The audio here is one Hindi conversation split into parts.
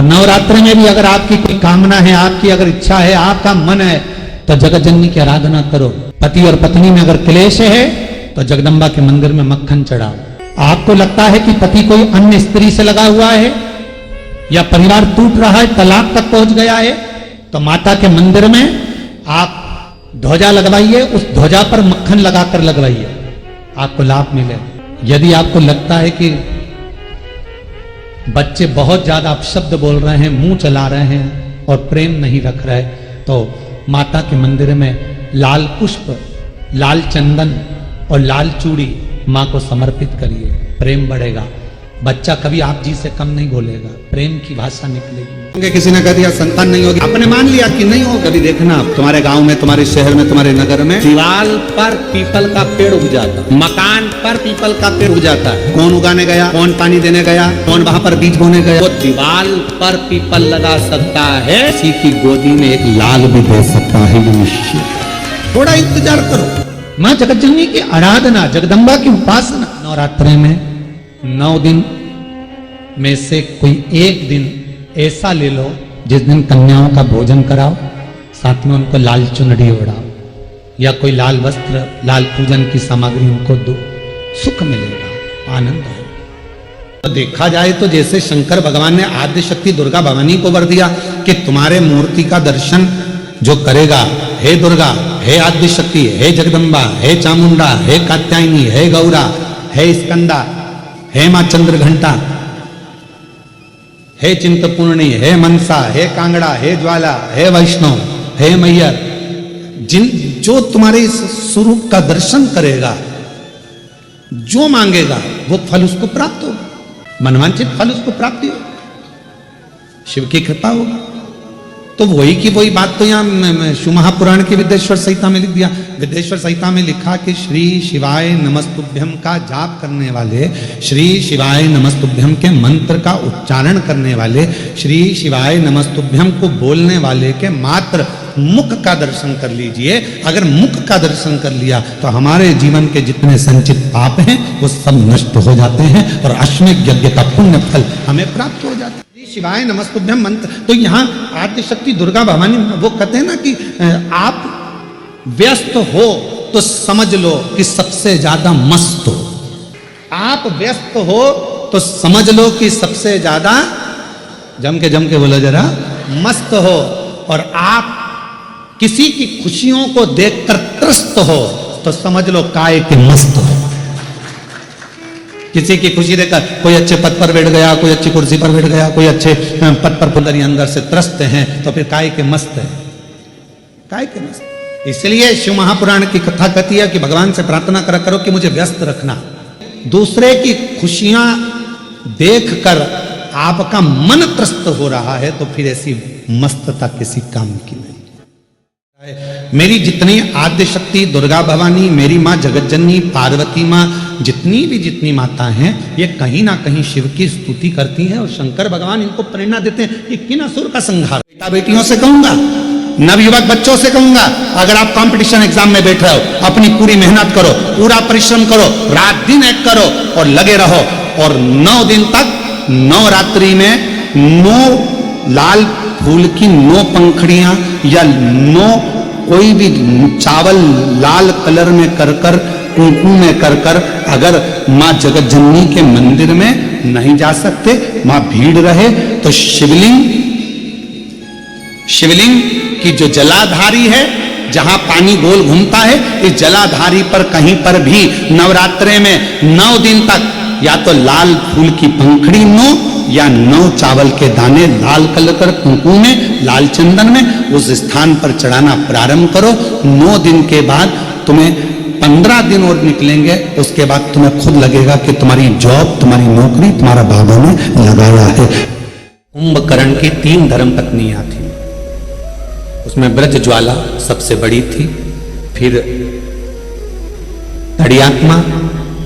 नवरात्र में भी अगर आपकी कोई कामना है, आपकी अगर इच्छा है, आपका मन है, तो जगतजननी की आराधना करो। पति और पत्नी में अगर क्लेश है तो जगदम्बा के मंदिर में मक्खन चढ़ाओ। आपको लगता है कि पति कोई अन्य स्त्री से लगा हुआ है या परिवार टूट रहा है, तलाक तक पहुंच गया है, तो माता के मंदिर में आप ध्वजा लगवाइए, उस ध्वजा पर मक्खन लगाकर लगवाइए, आपको लाभ मिले। यदि आपको लगता है कि बच्चे बहुत ज्यादा अपशब्द बोल रहे हैं, मुंह चला रहे हैं और प्रेम नहीं रख रहे, तो माता के मंदिर में लाल पुष्प, लाल चंदन और लाल चूड़ी माँ को समर्पित करिए, प्रेम बढ़ेगा। बच्चा कभी आप जी से कम नहीं बोलेगा, प्रेम की भाषा निकलेगी। किसी ने कह दिया संतान नहीं होगी, आपने मान लिया कि नहीं होगा। कभी देखना तुम्हारे गांव में, तुम्हारे शहर में, तुम्हारे नगर में दीवार पर पीपल का पेड़ उग जाता, मकान पर पीपल का पेड़ उग जाता है। कौन उगाने गया, कौन पानी देने गया, कौन वहां पर बीज बोने गया? वो दीवार पर पीपल लगा सकता है, किसी की गोदी में एक लाल भी दे सकता है मनुष्य। थोड़ा इंतजार करो। माँ जगतजननी की आराधना, जगदम्बा की उपासना। नवरात्रि में 9 दिन में से कोई एक दिन ऐसा ले लो जिस दिन कन्याओं का भोजन कराओ, साथ में उनको लाल चुनरी ओढ़ाओ या कोई लाल वस्त्र, लाल पूजन की सामग्री उनको दो, सुख मिलेगा, आनंद है। तो देखा जाए तो जैसे शंकर भगवान ने आद्य शक्ति दुर्गा भवानी को वर दिया कि तुम्हारे मूर्ति का दर्शन जो करेगा, हे दुर्गा, हे आद्य शक्ति, हे जगदम्बा, हे चामुंडा, हे कात्यायनी, हे गौरा, हे स्कंदा, हे मां चंद्रघंटा, हे चिंतपूर्णी, हे मनसा, हे कांगड़ा, हे ज्वाला, हे वैष्णव, हे मैयर, जो तुम्हारे इस स्वरूप का दर्शन करेगा, जो मांगेगा वो फल उसको प्राप्त होगा, मनवांचित फल उसको प्राप्ति हो, शिव की कृपा होगी। तो वही की वही बात तो यहाँ शिव महापुराण की विद्येश्वर संहिता में लिख दिया। विद्येश्वर संहिता में लिखा कि श्री शिवाय नमस्तुभ्यम का जाप करने वाले, श्री शिवाय नमस्तुभ्यम के मंत्र का उच्चारण करने वाले, श्री शिवाय नमस्तुभ्यम को बोलने वाले के मात्र मुख का दर्शन कर लीजिए। अगर मुख का दर्शन कर लिया तो हमारे जीवन के जितने संचित पाप हैं वो सब नष्ट हो जाते हैं और अश्वमेध यज्ञ का पुण्य फल हमें प्राप्त हो जाता है। शिवाय नमस्तुभ्यम मंत्र, तो यहाँ आद्य शक्ति दुर्गा भवानी वो कहते हैं ना कि आप व्यस्त हो तो समझ लो कि सबसे ज्यादा मस्त हो। आप व्यस्त हो तो समझ लो कि सबसे ज्यादा जम के बोलो जरा, मस्त हो। और आप किसी की खुशियों को देखकर त्रस्त हो तो समझ लो काय के मस्त हो। किसी की खुशी देखकर कोई अच्छे पद पर बैठ गया, कोई अच्छी कुर्सी पर बैठ गया, कोई अच्छे पद पर पुलरी अंदर से त्रस्त हैं, तो फिर काय के मस्त है, काय के मस्त। इसलिए शिव महापुराण की कथा कहती है कि भगवान से प्रार्थना करा करो कि मुझे व्यस्त रखना। दूसरे की खुशियां देखकर आपका मन त्रस्त हो रहा है तो फिर ऐसी मस्तता किसी काम की नहीं। मेरी जितनी आद्य शक्ति दुर्गा भवानी, मेरी माँ जगतजननी, पार्वती माँ, जितनी माता हैं, ये कहीं ना कहीं शिव की स्तुति करती हैं और शंकर भगवान इनको प्रेरणा देते हैं कि किन असुर का संहार। बेटा बेटियों से कहूंगा, नवयुवक बच्चों से कहूंगा, अगर आप कंपटीशन एग्जाम में बैठ रहे हो, अपनी पूरी मेहनत करो, पूरा परिश्रम करो, रात दिन एक करो और लगे रहो। और 9 दिन तक नवरात्रि में 9 लाल फूल की 9 पंखड़ियां या 9 कोई भी चावल लाल कलर में कर कर, कुंकू में कर कर, अगर माँ जगतजननी के मंदिर में नहीं जा सकते, माँ भीड़ रहे, तो शिवलिंग की जो जलाधारी है, जहां पानी गोल घूमता है, इस जलाधारी पर कहीं पर भी नवरात्रे में 9 दिन तक या तो लाल फूल की पंखड़ी 9 या 9 चावल के दाने लाल कलर कर कुंकू में, लाल चंदन में उस स्थान पर चढ़ाना प्रारंभ करो। 9 दिन के बाद तुम्हें 15 दिन और निकलेंगे, उसके बाद तुम्हें खुद लगेगा कि तुम्हारी जॉब, तुम्हारी नौकरी तुम्हारा बाबा ने लगाया है। कुंभकर्ण की 3 धर्म पत्नियां थी, उसमें ब्रजज्वाला सबसे बड़ी थी, फिर तड़ियात्मा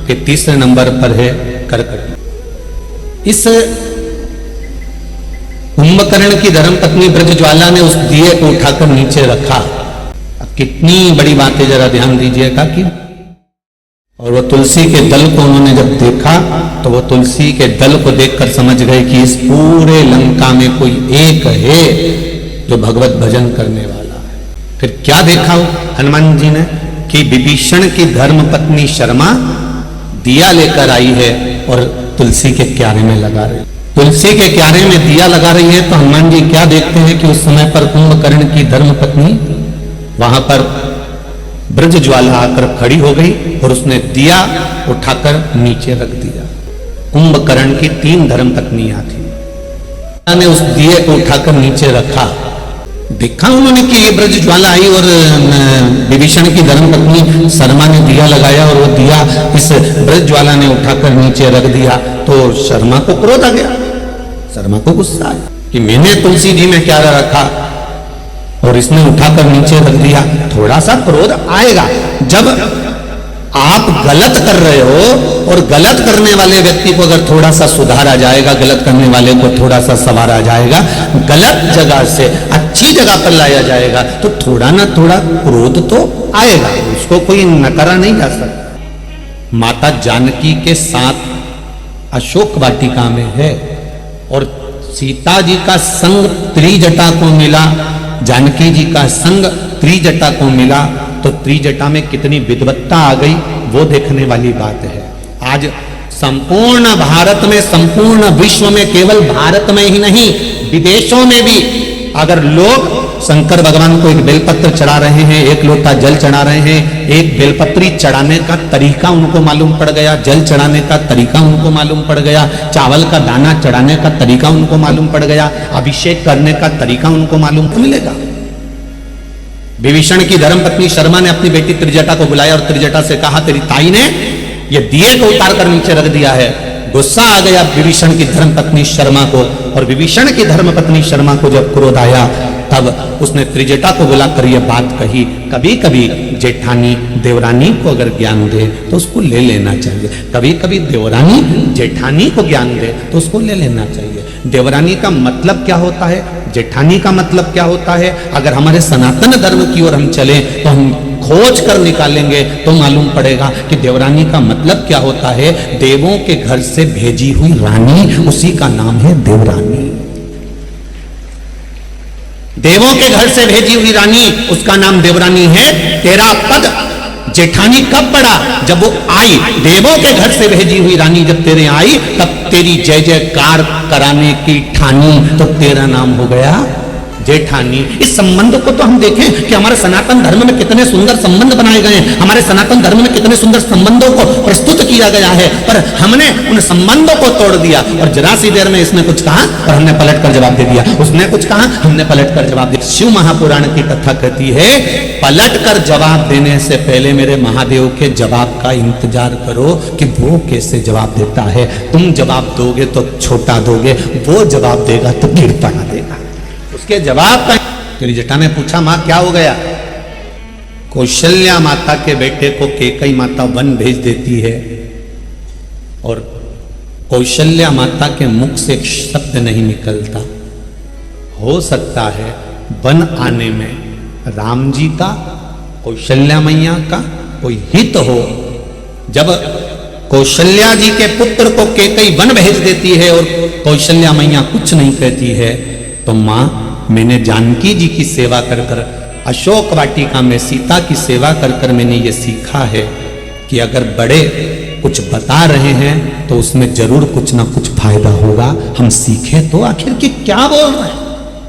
के तीसरे नंबर पर है करकट। इस कुंभकर्ण की धर्मपत्नी ब्रजज्वाला ने उस दिए को उठाकर नीचे रखा। अब कितनी बड़ी बात है, जरा ध्यान दीजिएगा कि और वो तुलसी के दल को उन्होंने जब देखा तो वो तुलसी के दल को देखकर समझ गए कि इस पूरे लंका में कोई एक है जो भगवत भजन करने वाला है। फिर क्या देखा वो हनुमान जी ने कि विभीषण की धर्म पत्नी शर्मा दिया लेकर आई है और तुलसी के क्यारे में लगा रही। तुलसी के क्यारे में दिया लगा रही है तो हनुमान जी क्या देखते हैं कि उस समय पर कुंभकर्ण की धर्म पत्नी वहां पर ब्रज ज्वाला आकर खड़ी हो गई और उसने दिया उठाकर नीचे रख दिया। कुंभकर्ण की 3 धर्म पत्नियां थी, ने उस दिए को उठाकर नीचे रखा। देखा उन्होंने कि ये ब्रज ज्वाला आई और विभीषण की धर्म पत्नी शर्मा ने दिया लगाया और वो दिया इस ब्रज ज्वाला ने उठाकर नीचे रख दिया। तो शर्मा को क्रोध आ गया, शर्मा को गुस्सा आया कि मैंने तुलसी जी में क्या रखा और इसने उठाकर नीचे रख दिया। थोड़ा सा क्रोध आएगा जब आप गलत कर रहे हो और गलत करने वाले व्यक्ति को अगर थोड़ा सा सुधारा जाएगा, गलत करने वाले को थोड़ा सा संवारा जाएगा, गलत जगह से अच्छी जगह पर लाया जाएगा तो थोड़ा ना थोड़ा क्रोध तो आएगा, उसको कोई नकारा नहीं जा सकता। माता जानकी के साथ अशोक वाटिका में है और सीता जी का संग त्रिजटा को मिला, जानकी जी का संग त्रिजटा को मिला तो त्रिजटा में कितनी विद्वत्ता आ गई वो देखने वाली बात है। आज संपूर्ण भारत में, संपूर्ण विश्व में, केवल भारत में ही नहीं विदेशों में भी अगर लोग शंकर भगवान को एक बेलपत्र चढ़ा रहे हैं, एक लोटा जल चढ़ा रहे हैं, एक बेलपत्री चढ़ाने का तरीका उनको मालूम पड़ गया, जल चढ़ाने का तरीका उनको मालूम पड़ गया, चावल का दाना चढ़ाने का तरीका उनको मालूम पड़ गया, अभिषेक करने का तरीका उनको मालूम मिलेगा। विभीषण की धर्मपत्नी शर्मा ने अपनी बेटी त्रिजटा को बुलाया और त्रिजटा से कहा तेरी ताई ने ये दिए को उतार कर नीचे रख दिया है। गुस्सा आ गया विभीषण की धर्मपत्नी शर्मा को और विभीषण की धर्मपत्नी शर्मा को जब क्रोध आया तब उसने त्रिजटा को बुलाकर यह बात कही, कभी कभी जेठानी देवरानी को अगर ज्ञान दे तो उसको ले लेना चाहिए, कभी कभी देवरानी जेठानी को ज्ञान दे तो उसको ले लेना चाहिए। देवरानी का मतलब क्या होता है, जेठानी का मतलब क्या होता है, अगर हमारे सनातन धर्म की ओर हम चले तो हम खोज कर निकालेंगे तो मालूम पड़ेगा कि देवरानी का मतलब क्या होता है। देवों के घर से भेजी हुई रानी, उसी का नाम है देवरानी। देवों के घर से भेजी हुई रानी, उसका नाम देवरानी है। तेरा पद जेठानी कब पड़ा, जब वो आई, देवों के घर से भेजी हुई रानी जब तेरे आई तब तेरी जय जयकार कराने की ठानी तो तेरा नाम हो गया जेठानी। इस संबंध को तो हम देखें कि हमारे सनातन धर्म में कितने सुंदर संबंध बनाए गए हैं, हमारे सनातन धर्म में कितने सुंदर संबंधों को प्रस्तुत किया गया है, पर हमने उन संबंधों को तोड़ दिया और जरा सी देर में इसने कुछ कहा और हमने पलट कर जवाब दे दिया, उसने कुछ कहा हमने पलट कर जवाब दिया। शिव महापुराण की कथा कहती है पलट कर जवाब देने से पहले मेरे महादेव के जवाब का इंतजार करो कि वो कैसे जवाब देता है। तुम जवाब दोगे तो छोटा दोगे, वो जवाब देगा तो गिरता ना देगा। उसके जवाब का त्रिजटा ने पूछा मां क्या हो गया। कौशल्या माता के बेटे को कैकेयी माता वन भेज देती है और कौशल्या माता के मुख से एक शब्द नहीं निकलता। हो सकता है वन आने में राम जी का, कौशल्या मैया का कोई हित हो। जब कौशल्या जी के पुत्र को कैकेयी वन भेज देती है और कौशल्या मैया कुछ नहीं कहती है तो मां मैंने जानकी जी की सेवा कर कर, अशोक वाटिका में सीता की सेवा कर कर मैंने ये सीखा है कि अगर बड़े कुछ बता रहे हैं तो उसमें जरूर कुछ ना कुछ फायदा होगा। हम सीखें तो आखिर की क्या बोल रहे हैं,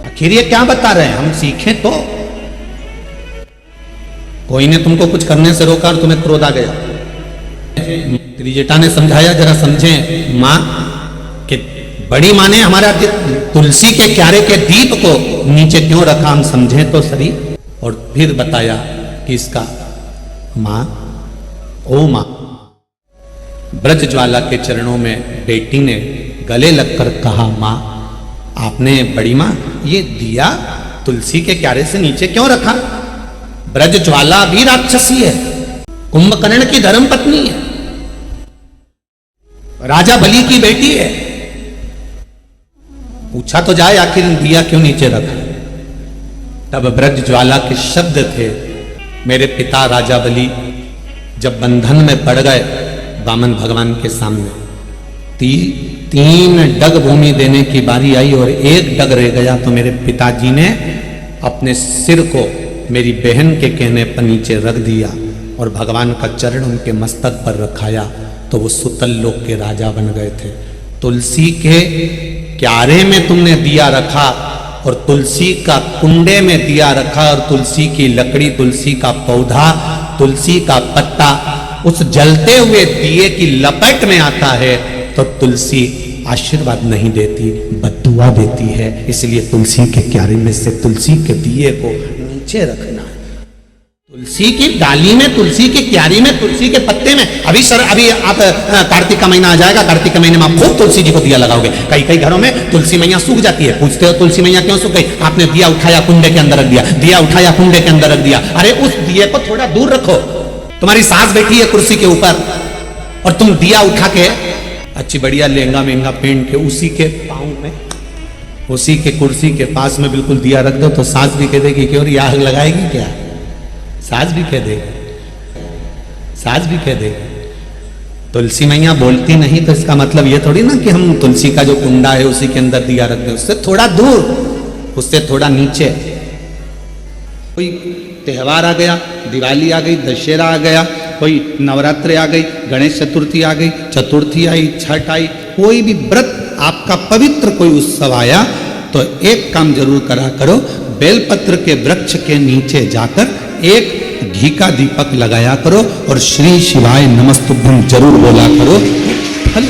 आखिर ये क्या बता रहे हैं, हम सीखें तो। कोई ने तुमको कुछ करने से रोका और तुम्हें क्रोध आ गया, त्रिजटा ने समझाया जरा समझे मां कि बड़ी मां ने हमारा तुलसी के क्यारे के दीप को नीचे क्यों रखा, हम समझे तो सही। और फिर बताया कि इसका मां, ओ मां, ब्रज ज्वाला के चरणों में बेटी ने गले लगकर कहा मां आपने बड़ी मां ये दिया तुलसी के क्यारे से नीचे क्यों रखा। ब्रज ज्वाला भी राक्षसी है, कुंभकर्ण की धर्म पत्नी है, राजा बलि की बेटी है। पूछा तो जाए आखिर दिया क्यों नीचे रखा। तब ब्रज ज्वाला के शब्द थे मेरे पिता राजा बलि जब बंधन में पड़ गए वामन भगवान के सामने, तीन डग भूमि देने की बारी आई और एक डग रह गया तो मेरे पिताजी ने अपने सिर को मेरी बहन के कहने पर नीचे रख दिया और भगवान का चरण उनके मस्तक पर रखाया, तो वो सुतल लोक के राजा बन गए थे। तुलसी के क्यारे में तुमने दिया रखा और तुलसी का कुंडे में दिया रखा और तुलसी की लकड़ी, तुलसी का पौधा, तुलसी का पत्ता उस जलते हुए दिए की लपट में आता है तो तुलसी आशीर्वाद नहीं देती, बद्दुआ देती है। इसलिए तुलसी के क्यारे में से तुलसी के दिए को नीचे रखना है। तुलसी की डाली में, तुलसी की क्यारी में, तुलसी के पत्ते में। अभी आप कार्तिक का महीना आ जाएगा, कार्तिक के महीने में आप खूब तुलसी जी को दिया लगाओगे। कई कई घरों में तुलसी मैया सूख जाती है, पूछते हो तुलसी मैया क्यों सूख गई? आपने दिया उठाया कुंडे के अंदर रख दिया, दिया उठाया कुंडे के अंदर रख दिया। अरे उस दिए को थोड़ा दूर रखो। तुम्हारी सास बैठी है कुर्सी के ऊपर और तुम दिया उठा के अच्छी बढ़िया लहंगा महंगा पहन के उसी के पाँव में, उसी के कुर्सी के पास में बिल्कुल दिया रख दो तो सास भी कह देगी कि और ये आग लगाएगी क्या? सास भी कह देगी, सास भी कह देगी। तुलसी मैया बोलती नहीं तो इसका मतलब ये थोड़ी ना कि हम तुलसी का जो कुंडा है उसी के अंदर दिया रख दें, उससे थोड़ा दूर, उससे थोड़ा नीचे। कोई त्योहार आ गया, दिवाली आ गई, दशहरा आ गया, कोई नवरात्रि आ गई, गणेश चतुर्थी आ गई, चतुर्थी आई, छठ आई, कोई भी व्रत आपका पवित्र कोई उत्सव आया तो एक काम जरूर करा करो, बेलपत्र के वृक्ष के नीचे जाकर एक घी का दीपक लगाया करो और श्री शिवाय नमस्तुभ्यम जरूर बोला करो, फल